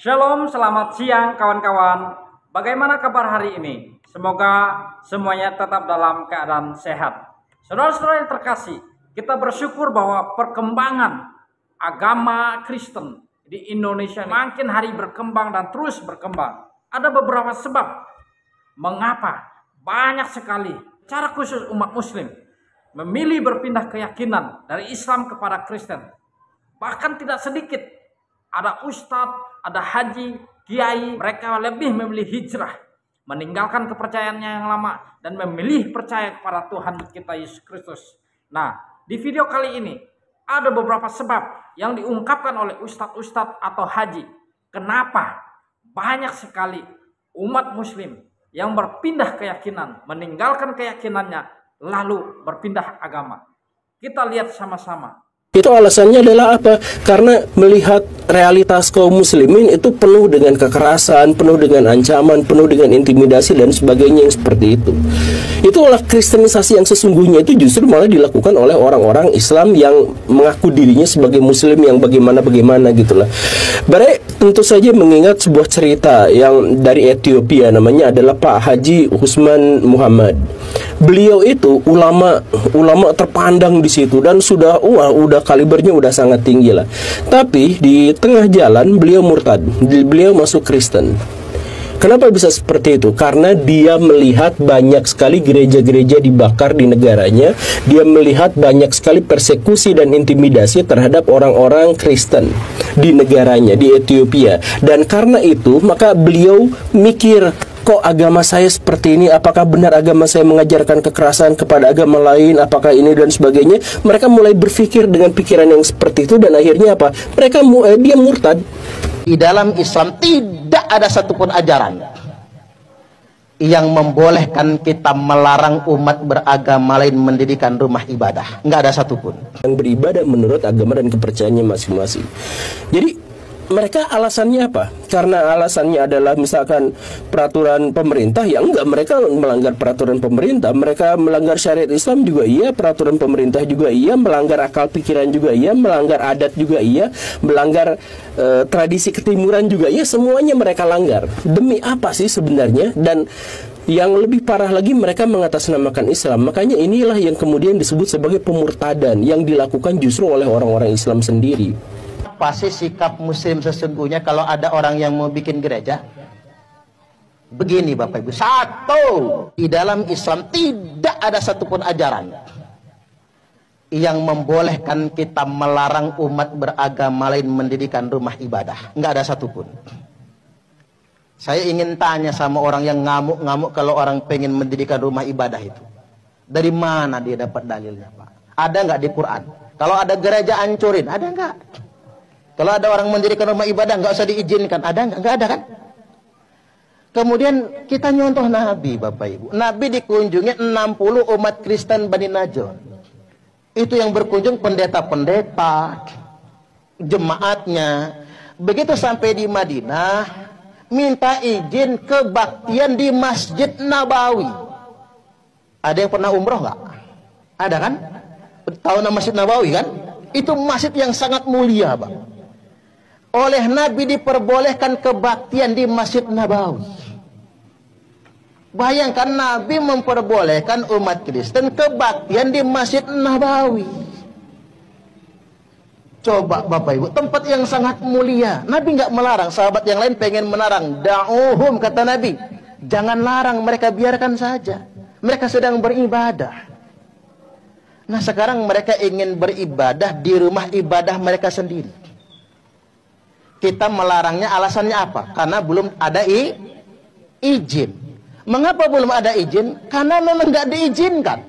Shalom, selamat siang kawan-kawan. Bagaimana kabar hari ini? Semoga semuanya tetap dalam keadaan sehat. Saudara-saudara yang terkasih, kita bersyukur bahwa perkembangan agama Kristen di Indonesia makin hari berkembang dan terus berkembang. Ada beberapa sebab mengapa banyak sekali secara khusus umat muslim memilih berpindah keyakinan dari Islam kepada Kristen. Bahkan tidak sedikit ada ustadz, ada haji, kiai, mereka lebih memilih hijrah, meninggalkan kepercayaannya yang lama dan memilih percaya kepada Tuhan kita Yesus Kristus. Nah, di video kali ini ada beberapa sebab yang diungkapkan oleh ustadz-ustadz atau haji. Kenapa banyak sekali umat muslim yang berpindah keyakinan, meninggalkan keyakinannya, lalu berpindah agama. Kita lihat sama-sama. Itu alasannya adalah apa? Karena melihat realitas kaum muslimin itu penuh dengan kekerasan, penuh dengan ancaman, penuh dengan intimidasi dan sebagainya yang seperti itu. Itulah kristenisasi yang sesungguhnya itu justru malah dilakukan oleh orang-orang Islam yang mengaku dirinya sebagai muslim yang bagaimana gitulah. Bare tentu saja mengingat sebuah cerita yang dari Ethiopia, namanya adalah Pak Haji Usman Muhammad. Beliau itu ulama terpandang di situ dan sudah kalibernya udah sangat tinggi lah. Tapi di tengah jalan beliau murtad, beliau masuk Kristen. Kenapa bisa seperti itu? Karena dia melihat banyak sekali gereja-gereja dibakar di negaranya. Dia melihat banyak sekali persekusi dan intimidasi terhadap orang-orang Kristen di negaranya, di Ethiopia. Dan karena itu maka beliau mikir, kok agama saya seperti ini? Apakah benar agama saya mengajarkan kekerasan kepada agama lain? Apakah ini dan sebagainya? Mereka mulai berpikir dengan pikiran yang seperti itu dan akhirnya apa? Dia murtad. Di dalam Islam tidak ada satupun ajaran yang membolehkan kita melarang umat beragama lain mendirikan rumah ibadah. Nggak ada satupun. Yang beribadah menurut agama dan kepercayaannya masing-masing. Jadi mereka alasannya apa? Karena alasannya adalah misalkan peraturan pemerintah, ya enggak, mereka melanggar peraturan pemerintah. Mereka melanggar syariat Islam juga iya, peraturan pemerintah juga iya, melanggar akal pikiran juga iya, melanggar adat juga iya, melanggar tradisi ketimuran juga iya, semuanya mereka langgar. Demi apa sih sebenarnya? Dan yang lebih parah lagi, mereka mengatasnamakan Islam. Makanya inilah yang kemudian disebut sebagai pemurtadan yang dilakukan justru oleh orang-orang Islam sendiri. Apa sih sikap muslim sesungguhnya kalau ada orang yang mau bikin gereja? Begini Bapak Ibu, satu, di dalam Islam tidak ada satupun ajaran yang membolehkan kita melarang umat beragama lain mendirikan rumah ibadah. Nggak ada satupun. Saya ingin tanya sama orang yang ngamuk-ngamuk kalau orang pengen mendirikan rumah ibadah itu. Dari mana dia dapat dalilnya, Pak? Ada nggak di Quran? Kalau ada gereja hancurin, ada nggak? Kalau ada orang mendirikan rumah ibadah nggak usah diizinkan, ada nggak? Nggak ada kan? Kemudian kita nyontoh Nabi, Bapak Ibu. Nabi dikunjungi 60 umat Kristen Bani Najjar. Itu yang berkunjung pendeta-pendeta, jemaatnya. Begitu sampai di Madinah, minta izin kebaktian di Masjid Nabawi. Ada yang pernah umroh nggak? Ada kan? Tahu nama Masjid Nabawi kan? Itu masjid yang sangat mulia, Pak. Oleh Nabi diperbolehkan kebaktian di Masjid Nabawi. Bayangkan Nabi memperbolehkan umat Kristen kebaktian di Masjid Nabawi. Coba Bapak Ibu, tempat yang sangat mulia. Nabi nggak melarang, sahabat yang lain pengen melarang. Da'uhum, kata Nabi. Jangan larang, mereka biarkan saja. Mereka sedang beribadah. Nah sekarang mereka ingin beribadah di rumah ibadah mereka sendiri. Kita melarangnya alasannya apa? Karena belum ada izin. Mengapa belum ada izin? Karena memang nggak diizinkan.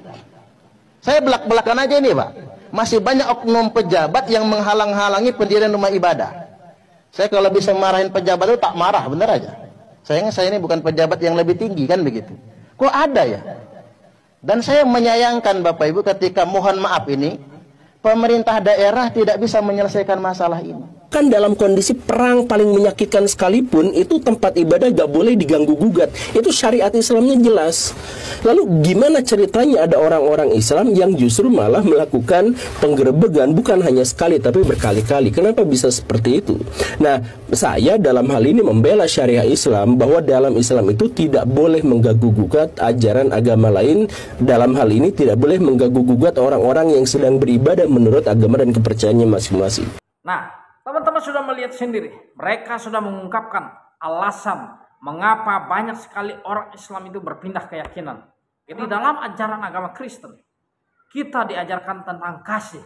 Saya belak-belakan aja ini, Pak. Masih banyak oknum pejabat yang menghalang-halangi pendirian rumah ibadah. Saya kalau bisa marahin pejabat itu tak marah, bener aja. Sayangnya saya ini bukan pejabat yang lebih tinggi kan begitu. Kok ada ya? Dan saya menyayangkan Bapak Ibu ketika mohon maaf ini pemerintah daerah tidak bisa menyelesaikan masalah ini. bahkan dalam kondisi perang paling menyakitkan sekalipun, itu tempat ibadah gak boleh diganggu gugat. Itu syariat Islamnya jelas. Lalu gimana ceritanya ada orang-orang Islam yang justru malah melakukan penggerebegan bukan hanya sekali tapi berkali-kali? Kenapa bisa seperti itu? Nah, saya dalam hal ini membela syariah Islam, bahwa dalam Islam itu tidak boleh mengganggu-gugat ajaran agama lain. Dalam hal ini tidak boleh mengganggu-gugat orang-orang yang sedang beribadah menurut agama dan kepercayaannya masing-masing. Nah, teman-teman sudah melihat sendiri, mereka sudah mengungkapkan alasan mengapa banyak sekali orang Islam itu berpindah keyakinan. Jadi dalam ajaran agama Kristen, kita diajarkan tentang kasih,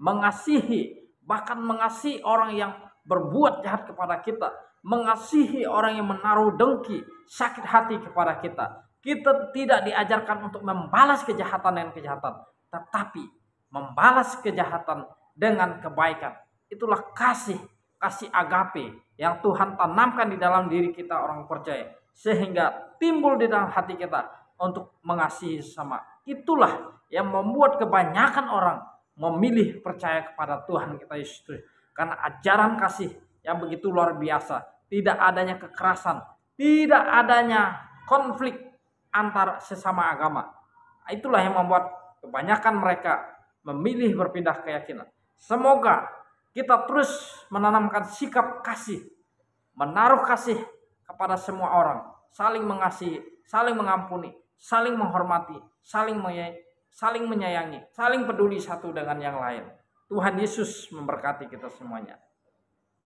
mengasihi, bahkan mengasihi orang yang berbuat jahat kepada kita, mengasihi orang yang menaruh dengki, sakit hati kepada kita. Kita tidak diajarkan untuk membalas kejahatan dengan kejahatan, tetapi membalas kejahatan dengan kebaikan. Itulah kasih agape yang Tuhan tanamkan di dalam diri kita orang percaya, sehingga timbul di dalam hati kita untuk mengasihi sesama. Itulah yang membuat kebanyakan orang memilih percaya kepada Tuhan kita Yesus Kristus, karena ajaran kasih yang begitu luar biasa. Tidak adanya kekerasan, tidak adanya konflik antar sesama agama. Itulah yang membuat kebanyakan mereka memilih berpindah keyakinan. Semoga kita terus menanamkan sikap kasih, menaruh kasih kepada semua orang, saling mengasihi, saling mengampuni, saling menghormati, saling menyayangi, saling peduli satu dengan yang lain. Tuhan Yesus memberkati kita semuanya.